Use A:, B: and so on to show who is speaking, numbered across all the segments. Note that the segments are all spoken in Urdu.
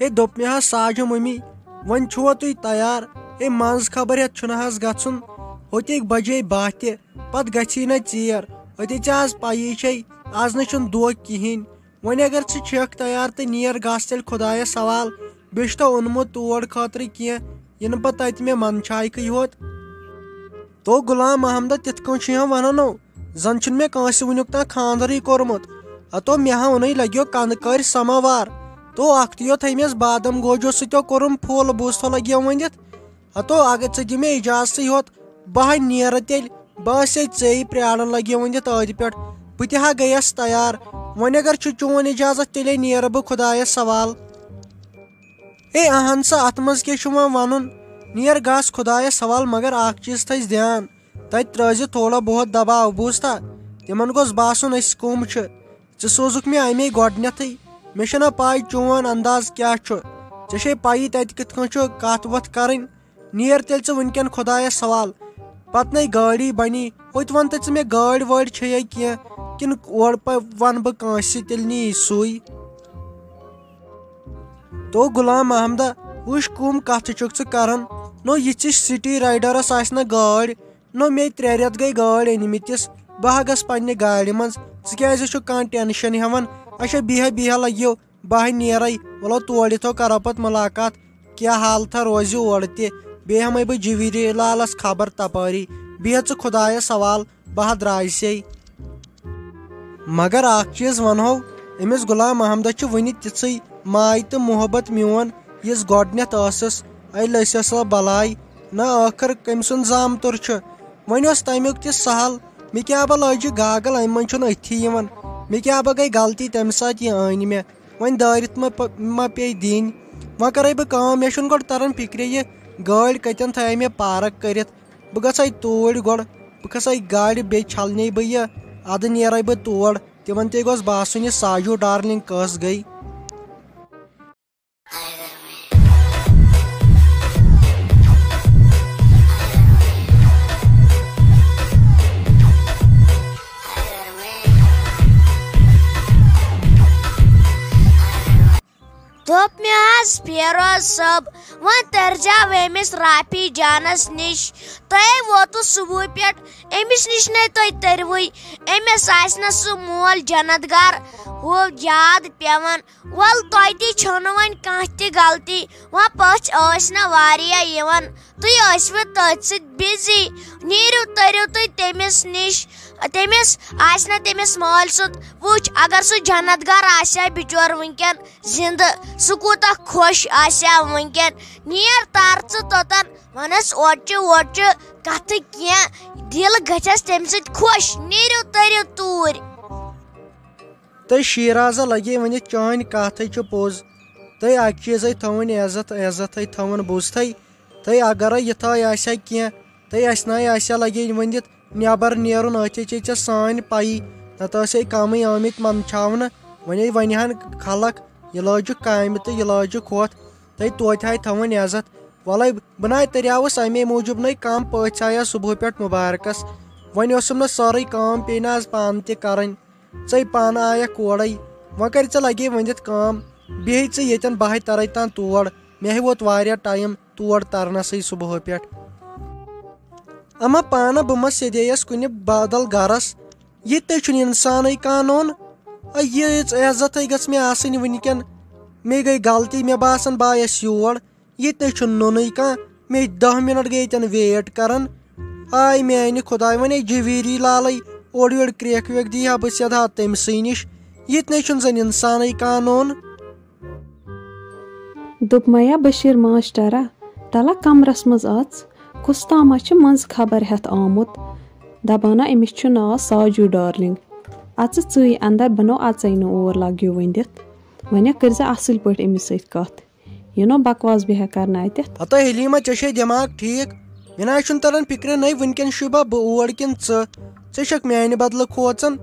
A: ہے دوٚپ مےٚ حظ ساجہِ مٔمی وۄنۍ چھُوا تُہۍ تیار ہے منٛز خبر ہٮ۪تھ چھُنہٕ حظ گژھُن ہوٚتیٚکۍ بجے 12 تہِ پتہٕ گژھی نہ ژیر ہوٚتہِ ژےٚ حظ پیی چھے آز نہٕ چھُنہٕ دۄہ کِہینۍ وۄنۍ اگر ژٕ چھکھ تیار تہٕ نیر گژھ تیٚلہِ خۄدایس سوال بیٚیہِ چھُ تو اوٚنمُت تور خٲطرٕ کینٛہہ یِنہٕ پتہٕ تتہِ مےٚ منٛدچھایکھٕے یوت تو غلام محمدہ تِتھ کٔنۍ چھُ یِوان ونُن زن چھُنہٕ مےٚ کٲنٛسہِ وُنیُک تام خانٛدرٕے کوٚرمُت ہتو مےٚ ہا اوٚنُے لگیو کنہٕ کٔرۍ سماوار تو اکھ یو تھٲیمٮ۪س بادم گوجو سۭتۍ کوٚرُم پھوٚل بوٗزتھو لگیو ؤنِتھ ہتو اگر ژٕ دِ مےٚ اجازتٕے یوت بہٕ ہا نیرٕ تیٚلہِ بہٕ آسے ژےٚ پرٛاران لگیو ؤنِتھ ٲدِ پٮ۪ٹھ بہٕ تہِ ہا گٔیس تیار وۄنۍ اگر چھُ چون اجازت تیٚلے نیرٕ بہٕ خۄدایس سوال ہے اہن سا اتھ منٛز کیٛاہ چھُ وۄنۍ ونُن نیر گژھ خۄدایس سوال مگر اکھ چیٖز تھٲیزِ دھیان تتہِ ترٲزِ تھوڑا بہت دباو بوٗزتھا تِمن گوٚژھ باسُن أسۍ کٕم چھِ ژٕ سوزُکھ مےٚ امے گۄڈنیتھٕے مےٚ چھنہ پاے چون انداز کیٛاہ چھُ ژےٚ چھے پیی تتہِ کِتھ کٔنۍ چھُ کتھ وتھ کرٕنۍ نیر تیٚلہِ ژٕ وُنکٮ۪ن خۄدایس سوال پتہٕ نَے گٲڑی بنی ہوٚتہِ ون تہٕ ژٕ مےٚ گٲڑۍ وٲڑۍ چھے کینٛہہ کِنہٕ اورٕ ونہٕ بہٕ کٲنٛسہِ تیٚلہِ نی سُے تو غلام محمدہ وٕچھ کٕم کتھٕ چھُکھ ژٕ کران نو یِژھِس سٹی رایڈرس آسہِ نہ گٲڑۍ نو مے 3 رٮ۪تھ گٔے گٲڑۍ أنمٕتِس بہٕ ہا گژھٕ پننہِ گاڑِ منٛز ژٕ کیٛازِ چھُکھ کانٛہہ ٹٮ۪نشن ہٮ۪وان اچھا بیہا لگیو بہٕ ہا نیرے ولو تور یِتھو کرو پتہٕ مُلاقات کیٛاہ حالتھا روزِ اورٕ تہِ بیٚیہِ ہٮ۪مے بہٕ جویٖری لالس خبر تپٲری بیٚہہ ژٕ خۄدایس سوال بہٕ ہا درٛایسے مگر اکھ چیٖز ونہو أمِس غلام محمدس چھِ وُنہِ تِژھٕے ماے تہٕ محبت میون یُس گۄڈنٮ۪تھ ٲسٕس اے لٔسِس سۄ بلاے نہ ٲخٕر کٔمۍ سُنٛد زامتُر چھُ وۄنۍ اوس تمیُک تہِ سہل مےٚ کیٛاہ بہٕ لٲجہِ گاگل امہِ منٛز چھُنہٕ أتھی یِوان مےٚ کیٛاہ بہٕ گٔے غلطی تمہِ ساتہٕ یہِ أنۍ مےٚ وۄنۍ دٲرِتھ ما پیٚیہِ دِنۍ وۄنۍ کرے بہٕ کٲم مےٚ چھُنہٕ گۄڈٕ تران فکرِ یہِ گٲڑۍ کتٮ۪ن تھایے مےٚ پارک کٔرِتھ بہٕ گژھے توٗرۍ گۄڈٕ بہٕ کھسے گاڑِ بیٚیہِ چھلنے بہٕ یہِ ادٕ نیرے بہٕ تور تِمن تہِ گوٚژھ باسُن یہِ ساجوٗ ڈارلنگ کٔس گٔے
B: دوٚپ مےٚ حظ فیروز صٲب وۄنۍ تٔرزیٚو أمِس رافی جانس نِش تۄہے ووتوٕ صبحٲے پٮ۪ٹھ أمِس نِش نے تُہۍ تٔرۍوٕے أمِس آسہِ نہٕ سُہ مول جنت گر ہُہ یاد پیٚوان ول تۄہہِ تہِ چھو نہٕ وۄنۍ کانٛہہ تہِ غلطی وۄنۍ پٔژھۍ ٲسۍ نہ واریاہ یِوان تُہۍ ٲسوٕ تٔتھۍ سۭتۍ بِزی نیٖرِو تٔرِو تُہۍ تٔمِس نِش تٔمِس آسہِ نہ تٔمِس مٲلۍ سُنٛد وٕچھ اگر سُہ جنت گر آسہِ ہا بِچور وُنکٮ۪ن زنٛدٕ سُہ کوٗتاہ خۄش آسہِ ہا وُنکٮ۪ن نیر تر ژٕ توٚتن ونس اوٚڑچہِ کتھٕ کینٛہہ دِل گژھٮ۪س تمہِ سۭتۍ خۄش نیٖرِو تٔرِو توٗرۍ
A: تہٕ شیٖرازا لگے ؤنِتھ چٲنۍ کتھٕے چھِ پوٚز تہٕ اکہِ چیٖزے تھٲوٕنۍ عزتھے تھٲوٕنۍ بوٗزتھے تہٕ اگرے یِتھٲے آسہِ ہا کینٛہہ تہٕ اسہِ ناے آسہِ ہا لگے ؤنِتھ نٮ۪بر نیرُن أتھۍ چھے ژےٚ سٲنۍ پیی نتہٕ ٲسے کمٕے آمٕتۍ منٛدچھاونہٕ وۄنۍ ونہِ ہن خلق یہِ لٲجِکھ کامہِ تہٕ یہِ لٲجِکھ ہۄتھ تہٕ توتہِ ہاے تھاوٕنۍ عزت وَلے بہٕ ناے تریاوُس امے موٗجوٗب نَے کم پٔژھۍ آیا صبحہٕ پٮ۪ٹھ مُبارکس وۄنۍ اوسُم نہٕ سٲرٕے کٲم پیٚیہِ نہٕ آز پانہٕ تہِ کرٕنۍ ژٕے پانہٕ آیکھ اورے وۄنۍ کر ژےٚ لگے ؤنِتھ کٲم بیٚہہِ ژٕ ییٚتٮ۪ن بہٕ ہاے ترے تان تور مےٚ ہے ووت واریاہ ٹایم تور ترنسٕے صبحہٕ پٮ۪ٹھ اما پانہٕ بہٕ ما سیٚدییس کُنہِ بدل گرس ییٚتہِ تے چھُنہٕ انسانٕے کانٛہہ نوٚن ییٖژ عزتھے گٔژھ مےٚ آسٕنۍ وُنکٮ۪ن مےٚ گٔے غلطی مےٚ باسان بہٕ آیس یور ییٚتہِ نے چھُنہٕ نوٚنُے کانٛہہ مےٚ 10 مِنٹ گٔے ییٚتٮ۪ن ویٹ کران آے میانہِ خۄداے وۄنۍ جویٖری لالے اورٕ یورٕ کرٛیکھ ویکھ دی ہا بہٕ سیدٕ ہا تٔمسٕے نِش ییٚتہِ نے چھُنہٕ زن انسانٕے کانٛہہ نوٚن
C: دوٚپمَیا بشیٖر ماشٹرا تَلہ کمرس منٛز اژ کُس تامہ چھُ منٛزٕ خبر ہٮ۪تھ آمُت دپانا أمِس چھُ ناو ساجوٗ ڈارلنگ اژٕ ژٕے انٛدر بہٕ نو اژے نہٕ اور لگیو ؤنِتھ وۄنۍ کٔرزِ اصٕل پٲٹھۍ أمِس سۭتۍ کتھ یہِ نو بکواس بیٚہیا کرنہٕ اتٮ۪تھ
A: ہتو حلیٖما ژےٚ چھے دٮ۪ماغ ٹھیٖک مےٚ نہ چھُنہٕ تران فکرِ نَے وُنکٮ۪ن شوٗبا بہٕ اور کِنہٕ ژٕ چھکھ میانہِ بدلہٕ کھوژان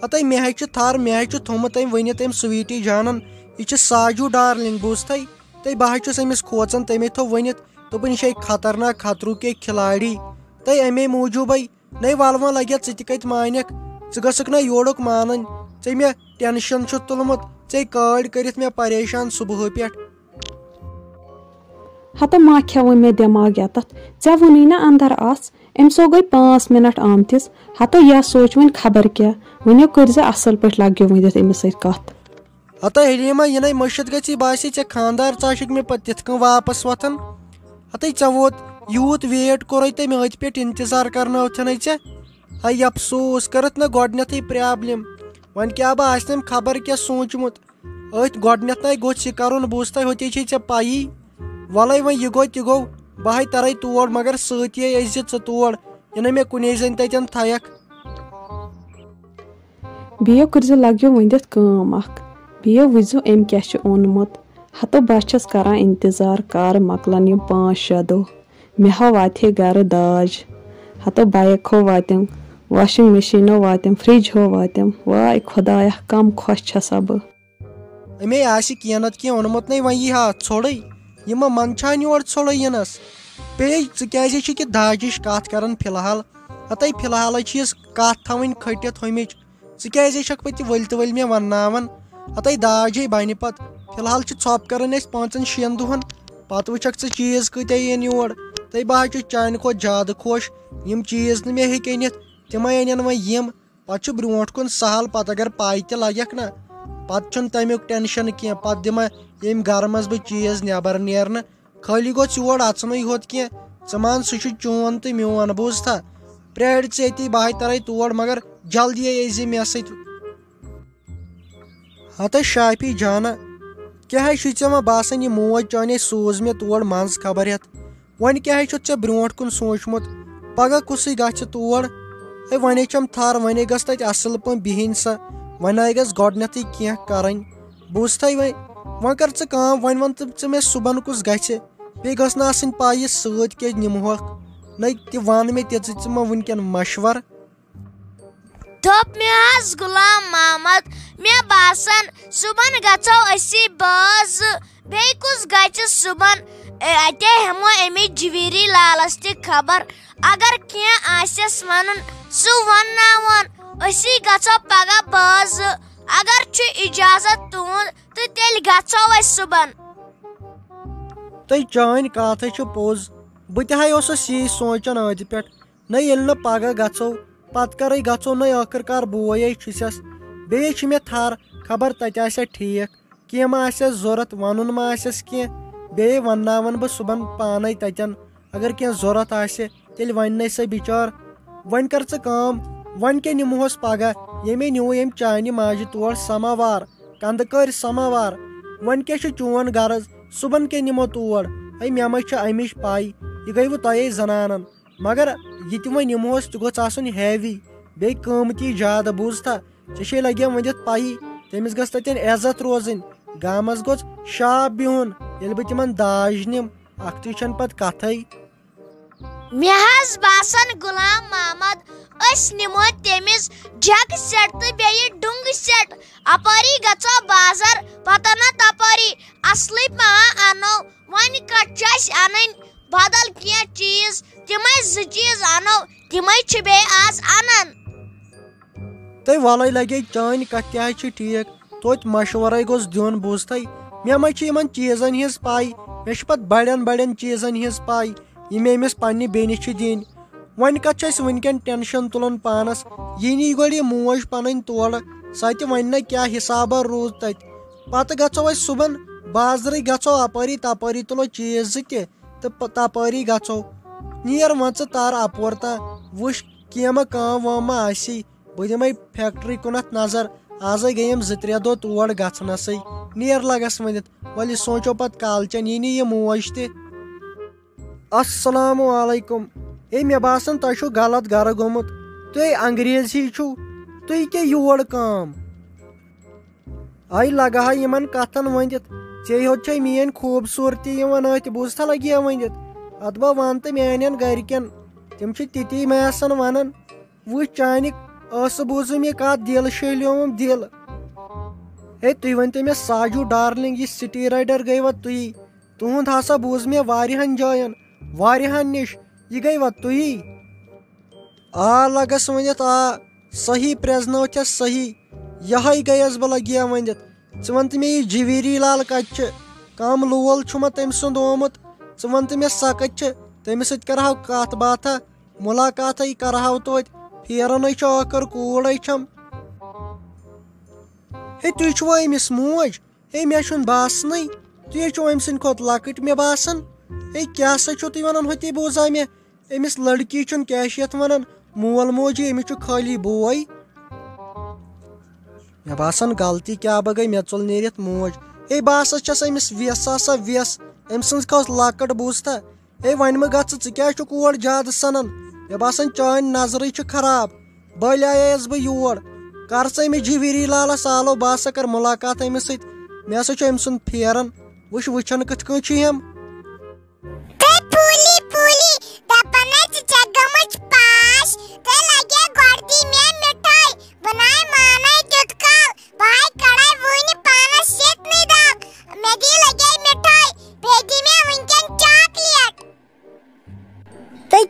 A: ہتے مےٚ ہے چھُ تھر مےٚ ہے چھُ تھوٚمُت أمۍ ؤنِتھ أمۍ سُویٖٹی جانن یہِ چھِ ساجوٗ ڈارلنگ بوٗزتھے تہٕ بہٕ حظ چھُس أمِس کھوژان تٔمے تھوٚو ؤنِتھ دوٚپُن یہِ چھے خطرناک خطروٗ کے کھِلاڑی تہٕ امے موٗجوٗبے نَے ول وۄنۍ لگیٚتھ ژٕ تہِ کتہِ مانکھ ژٕ گٔژھکھ نہ یورُک مانٕنۍ ژےٚ مےٚ ٹٮ۪نشن چھُتھ تُلمُت ژےٚ کٲڑۍ کٔرِتھ مےٚ پریشان صبحہٕ پٮ۪ٹھ
C: ہتو ما کھیو مے دٮ۪ماغ یتتھ ژےٚ ووٚنُے نا اندر اژ أمسو گٔے 5 مِنٹ آمتِس ہتو یا سوچ وۄنۍ خبر کیٛاہ وۄنۍ کٔرۍ زِ اصل پٲٹھۍ لگیو ؤنِتھ أمِس سۭتۍ کتھ
A: ہتا حلیٖما یِنَے مٔشِد گژھی باسے ژےٚ خاندار ژٕ آسکھ مےٚ پتہٕ تِتھ کٔنۍ واپس وۄتھان ہتے ژےٚ ووت یوٗت ویٹ کوٚرُے تٔمۍ أتھۍ پٮ۪ٹھ انتظار کرنٲوتھنَے ژےٚ ہاے افسوس کٔرٕتھ نہٕ گۄڈنیتھٕے پرابلم وۄنۍ کیٛاہ بہٕ آسنم خبر کیٛاہ سوٗنٛچمُت أتھۍ گۄڈنیتھٕے گوٚژھ یہِ کرُن بوٗزتھے ہوٚتے چھے ژےٚ پَیی وَلَے وۄنۍ یہِ گوٚو تہِ گوٚو بہٕ ہاے ترے تور مگر سۭتی ٲسۍ زِ ژٕ تور یِنہٕ مےٚ کُنے زٔنۍ تتٮ۪ن تھایکھ
C: بیٚیو کٔرۍ زِ لگیو ؤنِتھ کٲم اکھ بیٚیو وٕچھزیو أمۍ کیٛاہ چھُ اوٚنمُت ہتو بہٕ چھس کران انتظار کر مۄکلن یِم 5-6 دۄہ مےٚ ہا واتہِ ہے گرٕ داج ہتو بایک ہو واتٮ۪م واشنگ مشیٖنو واتٮ۪م فرج ہو واتٮ۪م واے خۄدایا کم خۄش چھسا بہٕ
A: اَمے آسہِ کینٛہہ نتہٕ کینٛہہ اوٚنمُت نَے وۄنۍ یی ہا اتھ ژھوٚرٕے یِمہٕ منٛدچھان یور ژھوٚرٕے یِنس بیٚیہِ ژٕ کیٛازِ چھُکھ یہِ داجِچ کتھ کران فلحال ہتے فلحالے چھِیَس کتھ تھاوٕنۍ کھٔٹِتھ ہُمِچ ژٕ کیٛازِ چھکھ پتہٕ ؤلۍ تہِ ؤلۍ مےٚ ونناوان ہتے داجے بنہِ پتہٕ فلحال چھِ ژھۄپہٕ کران أسۍ 5-6 دۄہن پتہٕ وٕچھکھ ژٕ چیٖز کۭتیاہ یِن یور تہٕ بہٕ حظ چھُس چانہِ کھۄتہٕ زیادٕ خۄش یِم چیٖز نہٕ مےٚ ہیٚکۍ أنِتھ تِمے أنن وۄنۍ یِم پتہٕ چھُ برونٛٹھ کُن سہل پتہٕ اگر پاے تہِ لگٮ۪کھ نا پتہٕ چھُنہٕ تمیُک ٹٮ۪نشن کینٛہہ پتہٕ دِمہ ییٚمہِ گرٕ منٛز بہٕ چیٖز نٮ۪بر نیرنہٕ خٲلی گوٚژھ یور اژنُے ہوت کینٛہہ ژٕ مان سُہ چھُ چون تہٕ میون بوٗزتھا پرٛارِ ژٕ ییٚتی بہٕ ہاے ترے تور مگر جلدی ٲسۍ زِ مےٚ سۭتۍ ہتا شافی جانا کیٛاہ حظ چھُے ژےٚ وۄنۍ باسان یہِ موج چٲنۍ سوٗز مےٚ تور منٛز خبر ہٮ۪تھ وۄنۍ کیٛاہ حظ چھُتھ ژےٚ برونٛٹھ کُن سوٗنٛچمُت پگہہ کُسٕے گژھِ تور ہے وۄنۍ چھم تھر وۄنۍ گٔژھ تتہِ اصل پٲٹھۍ بِہِنۍ سۄ وۄنۍ آیہِ گژھِ گۄڈنیتھٕے کینٛہہ کرٕنۍ بوٗزتھے وۄنۍ کر ژٕ کٲم وۄنۍ ون تہٕ ژٕ مےٚ صُبحن کُس گژھِ بیٚیہِ گٔژھ نہٕ آسٕنۍ پاے سۭتۍ کیٛازِ نِمہوکھ نَے تہِ ون مےٚ تِژٕ ژٕ مہ وٕنکٮ۪ن مشور
B: دوٚپ مےٚ حظ غلام محمد مےٚ باسان صُبحن گژھو أسی بٲژ بیٚیہِ کُس گژھِ صُبحن اتے ہٮ۪مو أمِس جویری لالس تہِ خبر اگر کینٛہہ آسٮ۪س ونُن سُہ ونناوون أسی گژھو پگہہ بٲژ اگر چھُ اِجازت تُہُنٛد تہٕ تیٚلہِ گژھو أسۍ صُبحن
A: تہٕ چٲنۍ کتھ چھِ پوٚز بہٕ تہِ ہاے اوسُس یی سونٛچان أتھۍ پٮ۪ٹھ نہ ییٚلہِ نہٕ پگہہ گژھو پتہٕ کرے گژھو نَے ٲخٕر کار بوے چھُسٮ۪س بیٚیہِ چھِ مےٚ تھر خبر تتہِ آسیا ٹھیٖک کینٛہہ ما آسٮ۪س ضوٚرتھ ونُن ما آسٮ۪س کینٛہہ بیٚیہِ ونناون بہٕ صُبحن پانے تتٮ۪ن اگر کینٛہہ ضوٚرتھ آسہِ تیٚلہِ ونہِ سۄ بِچٲر وۄنۍ کر ژٕ کٲم وۄنۍ کیٛاہ نِمہوس پگہہ ییٚمے نیوٗ ییٚمہِ چانہِ ماجہِ تور سماوار کندٕ کٔرۍ سماوار وۄنۍ کیٛاہ چھُ چون غرض صُبحن کیٛاہ نِمو تور ہے مےٚ ما چھِ امِچ پاے یہِ گٔیوٕ تۄہے زنانن مگر یہِ تہِ وۄنۍ نِمہوس تہِ گوٚژھ آسُن ہیوی بیٚیہِ قۭمتی زیادٕ بوٗزتھا ژےٚ چھے لگیم ؤنِتھ پایی تٔمِس گٔژھ تتٮ۪ن عزت روزٕنۍ گامس گوٚژھ شاپ بِہُن ییٚلہِ بہٕ تِمن داج نِم اکھتُے چھنہٕ پتہٕ کتھے
B: مےٚ حظ باسان غلام محمد أسۍ نِمو تٔمِس جگہٕ سیٹ تہٕ بیٚیہِ ڈُنگہٕ سیٹ اپٲری گژھو بازر پتہٕ انو تپٲری اصلٕے پہم انو وۄنۍ کتھ چھِ اسہِ انٕنۍ بدل کینٛہہ چیٖز تِمے 2 چیٖز انو تِمے چھِ بیٚیہِ آز انان
A: تہٕ وَلے لگے چٲنۍ کتھ تہِ حظ چھِ ٹھیٖک توتہِ مشورے گوٚژھ دیُن بوٗزتھے مےٚ ما چھِ یِمن چیٖزن ہِنٛز پاے مےٚ چھِ پتہٕ بڑٮ۪ن چیٖزن ہِنٛز پاے یِم أمِس پننہِ بیٚنہِ چھِ دِنۍ وۄنۍ کتھ چھُ اسہِ وٕنکٮ۪ن ٹٮ۪نشن تُلُن پانس یہِ نی گۄڈٕ یہِ موج پنٕنۍ تورٕ سۄ تہِ ونہِ نہ کیٛاہ حسابا روٗد تتہِ پتہٕ گژھو أسۍ صُبحن بازرٕے گژھو اپٲری تپٲری تُلو چیٖز 2 تہِ تہٕ تپٲری گژھو نیر وۄنۍ ژٕ تر اپور تام وٕچھ کینٛہہ ما کٲم وٲم ما آسی بہٕ دِمے فیکٹری کُنتھ نظر آزے گٔیم 2-3 دۄہ تور گژھنسٕے نیر لگس ؤنِتھ ولہٕ یہِ سونٛچو پتہٕ کالچن یی نہٕ یہِ موج تہِ السلام علیکم ہے مےٚ باسان تۄہہِ چھُو غلط گرٕ گوٚمُت تُہۍ انگریز ہی چھُو تُہۍ کیٛاہ یور کٲم آے لگہٕ ہا یِمن کتھن ؤنِتھ ژےٚ یوت چھے میٲنۍ خوٗبصوٗرتی یِوان أتھۍ بوٗزتھا لگیا ؤنِتھ ادٕ بہٕ ون تہٕ میانٮ۪ن گرِکٮ۪ن تِم چھِ تِتی مےٚ آسان ونان وٕچھ چانہِ ٲسہٕ بوٗزُم یہِ کتھ دِل شہلیومُم دِل ہے تُہۍ ؤنۍتو مےٚ ساجوٗ ڈارلنگ یہِ سٹی رایڈر گٔیوا تُہی تُہُنٛد ہسا بوٗز مےٚ واریاہن جاین واریاہن نِش یہِ گٔیوا تُہی آ لگس ؤنِتھ آ صحیح پرٛزنٲوتھس صحیح یہے گٔیس بہٕ لگیا ؤنِتھ ژٕ ون تہٕ مےٚ یہِ جویری لال کتہِ چھِ کم لول چھُما تٔمۍ سُنٛد آمُت ژٕ وَن تہٕ مےٚ سَکت چھِ تٔمِس سۭتۍ کَرہاو کَتھ باتھا مُلاقاتٕے کَرہاو توتہِ پھیرَنٕے چھِ ٲخٕر کوٗرے چھَم. ہے تُہۍ چھُوا أمِس موج؟ ہے مےٚ چھُنہٕ باسنٕے تُہۍ چھِو أمۍ سٕنٛدِ کھۄتہٕ لۄکٕٹۍ مےٚ باسان. ہے کیٛاہ سا چھُو تُہۍ وَنان ہوٚتے بوزاے مےٚ أمِس لٔڑکی چھُنہٕ کیٛاہ چھِ یَتھ وَنان مول موجی أمِس چھُ خٲلی بوے. مےٚ باسان غلطی کیٛاہ بہٕ گٔے مےٚ ژوٚل نیٖرِتھ موج. ہے بہٕ ہسا چھَس أمِس وٮ۪س آسان وٮ۪س أمۍ سٕنٛز کھٔژ لۄکٕٹ بوٗزتھا. ہے وۄنۍ مہ گژھٕ ژٕ کیٛازِ چھُکھ اور زیادٕ سَنان مےٚ باسان چٲنۍ نظرٕے چھِ خراب. بٔلۍ آییَس بہٕ یور کر ژٕ أمِس جِویٖری لالس آلو بہٕ ہسا کر مُلاقات أمِس سۭتۍ مےٚ ہسا چھُ أمۍ سُنٛد پھیران وٕچھان کِتھ کٔنۍ چھُ یِم.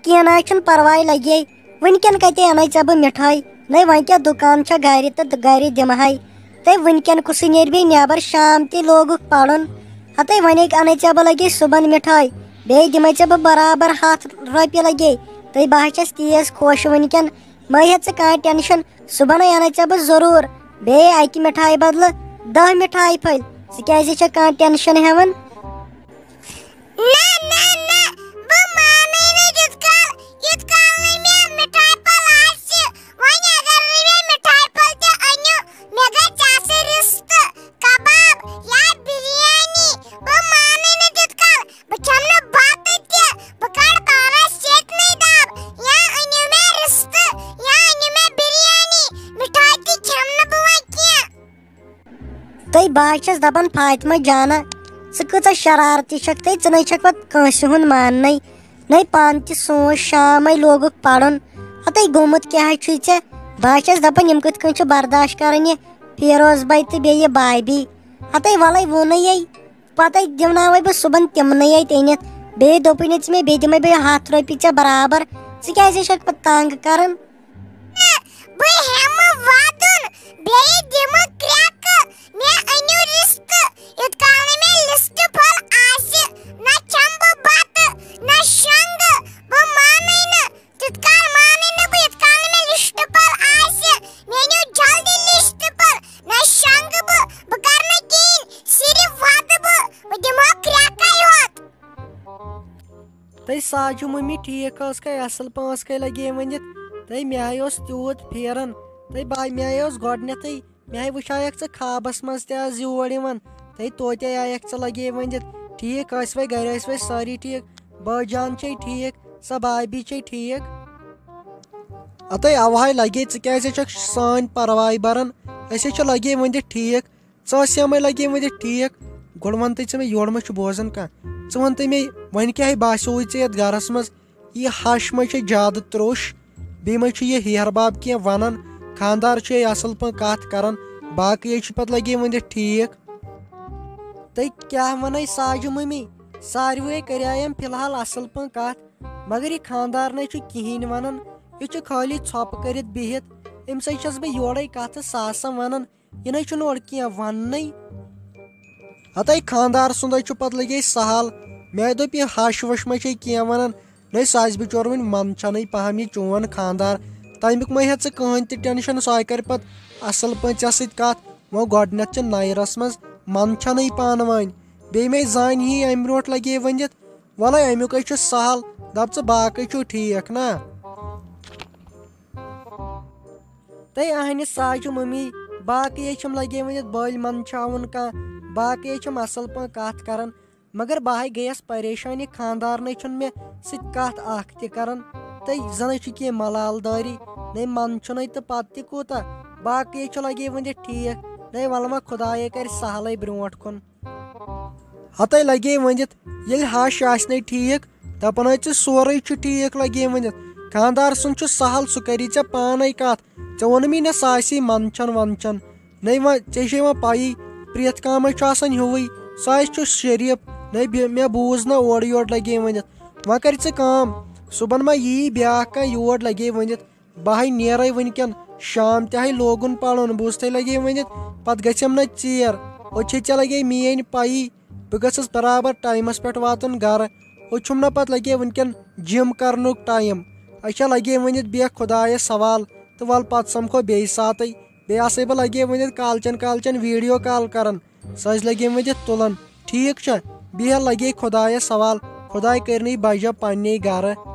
D: کینٛہہ نہ چھُنہٕ پرواے لگے وٕنکٮ۪ن کتے اَنے ژےٚ بہٕ مِٹھٲے نَے وۄنۍ کیٛاہ دُکان چھا گرِ تہٕ گرِ دِمہَے تہٕ وٕنکٮ۪ن کُسٕے نیرِ بیٚیہِ نٮ۪بر شام تہِ لوگُکھ پرُن ہتے وۄنۍ اَنے ژےٚ بہٕ لگے صُبحن مِٹھٲے بیٚیہِ دِمے ژےٚ بہٕ برابر 100 رۄپیہِ لگے تہٕ بہٕ حظ چھَس تیز خۄش وٕنکٮ۪ن مہ ہیٚہ ژٕ کانٛہہ ٹٮ۪نشن صُبحنٕے اَنے ژےٚ بہٕ ضروٗر بیٚیہِ اَکہِ مِٹھایہِ بدلہٕ 10 مِٹھایہِ پھٔلۍ ژٕ کیٛازِ چھَکھ کانٛہہ ٹٮ۪نشن ہٮ۪وان. تہٕ بہٕ حظ چھَس دَپان فاطمہ جانا ژٕ کۭژاہ شرارتی چھکھ تہٕ ژٕ نَے چھکھ پَتہٕ کٲنٛسہِ ہُنٛد ماننٕے نَے پانہٕ تہِ سونٛچ شامے لوگُکھ پَرُن ہتے گوٚمُت کیٛاہ حظ چھُے ژےٚ بہٕ حظ چھَس دَپان یِم کِتھ کٔنۍ چھِ برداش کَران یہِ فیروز باے تہٕ بیٚیہِ یہِ بابی ہتے وَلَے ووٚنُے پَتَے دِوناوَے بہٕ صُبحن تِمنٕے ییٚتہِ أنِتھ بیٚیہِ دوٚپُے ژٕ مےٚ بیٚیہِ دِمَے بہٕ 100 رۄپیہِ ژےٚ برابر ژٕ کیٛازِ چھکھ پَتہٕ تنٛگ کَران.
A: تہٕ ساجو مٔمی ٹھیٖک ٲس کَے اَصٕل پانٛژھ کَے لگے ؤنِتھ تہٕ مےٚ ہَے اوس تیوٗت پھیران تہٕ مےٚ ہَے اوس گۄڈنٮ۪تھٕے مےٚ ہَے وٕچھایَکھ ژٕ خابَس منٛز تہِ آز یور یِوان توتہِ آیَکھ ژٕ لگے ؤنِتھ ٹھیٖک ٲسوَے گرِ ٲسوَے سٲری ٹھیٖک بٲے جان چھے ٹھیٖک سۄ بابی چھے ٹھیٖک. اَتے اَوہَے لگے ژٕ کیٛازِ چھکھ سٲنۍ پرواے بَران أسۍ ہے چھِ لگے ؤنِتھ ٹھیٖک ژٕ ٲسۍ یِمَے لگے ؤنِتھ ٹھیٖک. گۄڈٕ وَن تہٕ ژٕ مےٚ یورٕ مہ چھُ بوزان کانٛہہ ژٕ وَن تہٕ مےٚ وۄنۍ کیٛاہ باسیووُے ژےٚ یَتھ گرَس منٛز یہِ ہَش ما چھے زیادٕ ترٛوٚش بیٚیہِ ما چھُ یہِ ہیہَر باب کینٛہہ وَنان خانٛدار چھُ اَصٕل پٲٹھۍ کَتھ کَران باقٕے چھُ پَتہٕ لگے ؤنِتھ ٹھیٖک. تہٕ کیٛاہ وَنَے ساجو مٔمی ساروٕے کَرییَم فِلحال اَصٕل پٲٹھۍ کَتھ مگر یہِ خانٛدار نَے چھُ کِہیٖنۍ وَنان یہِ چھُ خٲلی ژھۄپہٕ کٔرِتھ بِہِتھ أمِس ہے چھَس بہٕ یورَے کَتھٕ ساسَن وَنان یہِ نَے چھُنہٕ اورٕ کینٛہہ وَننٕے. ہَتے خانٛدار سُنٛدے چھُ پَتہٕ لگے سہل مےٚ دوٚپ یہِ ہَش وَش ما چھے کینٛہہ وَنان نَے سُہ آسہِ بِچور وۄنۍ منٛدچھَنٕے پَہَم یہِ چون خانٛدار تَمیُک مہ ہیٚہ ژٕ کٕہٕنۍ تہِ ٹٮ۪نشَن سُہ کَرِ پَتہٕ اَصٕل پٲٹھۍ ژےٚ سۭتۍ کَتھ وۄنۍ گۄڈنٮ۪تھ چھِ نَیرَس منٛز منٛدچھَنٕے پانہٕ ؤنۍ بیٚیہِ مے زانہِ ہی اَمہِ برونٛٹھ لگے ؤنِتھ وَلَے اَمیُک ہے چھُ سہل دَپ ژٕ باقٕے چھُو ٹھیٖک نا. تہٕ اہنہِ ساجو مٔمی باقٕے ہے چھِم لگے ؤنِتھ بٔلۍ منٛدچھاوُن کانٛہہ باقٕے چھِم اَصٕل پٲٹھۍ کَتھ کَران مگر بہٕ ہے گٔیَس پریشان یہِ خانٛدارنٕے چھُنہٕ مےٚ سۭتۍ کَتھ اَکھ تہِ کَران تہٕ زَنَے چھُ کینٛہہ ملال دٲری نَے منٛدچھُنَے تہٕ پَتہٕ تہِ کوٗتاہ باقٕے چھُ لگے ؤنِتھ ٹھیٖک نَے وَلہٕ وۄنۍ خۄدایے کَرِ سہلٕے برونٛٹھ کُن. ہَتے لگے ؤنِتھ ییٚلہِ ہَش آسہِ نے ٹھیٖک دَپان ہے ژٕ سورُے چھُ ٹھیٖک لگے ؤنِتھ خانٛدار سُنٛد چھُ سہل سُہ کَری ژےٚ پانَے کَتھ ژےٚ ووٚنمے نہ سُہ آسی منٛدچھان ونٛدچھان نَے وۄنۍ ژےٚ چھے وۄنۍ پَیی پرٛٮ۪تھ کانٛہہ چھُ آسان ہیُوُے سُہ آسہِ چھُ شریٖف نَے مےٚ بوٗز نہ اورٕ یورٕ لگے ؤنِتھ وۄنۍ کَرِ ژٕ کٲم صُبحن ما یی بیٛاکھ کانٛہہ یور لگے ؤنِتھ بہٕ ہے نیرَے وٕنکٮ۪ن شام تہِ ہے لوگُن پَرُن بوٗزتھٕے لگے ؤنِتھ پَتہٕ گژھٮ۪م نہ ژیر ہوٚتہِ چھے ژےٚ لگے میٛٲنۍ پَیی بہٕ گژھَس برابر ٹایمَس پٮ۪ٹھ واتُن گرٕ چھُم نہ پتہٕ لگے وٕنکٮ۪ن جِم کرنُک ٹایم اچھا لگے ؤنِتھ بیٚہہ خۄدایس سوال تہٕ وَلہٕ پتہٕ سمکھو بیٚیہِ ساتٕے بیٚیہِ آسے بہٕ لگے ؤنِتھ کالچن ویٖڈیو کال کران سۄ ٲسۍ لگے ؤنِتھ تُلان ٹھیٖک چھا بیٚیہِ لگے خۄدایس سوال خۄداے کٔرنٕے بجب پننے گرٕ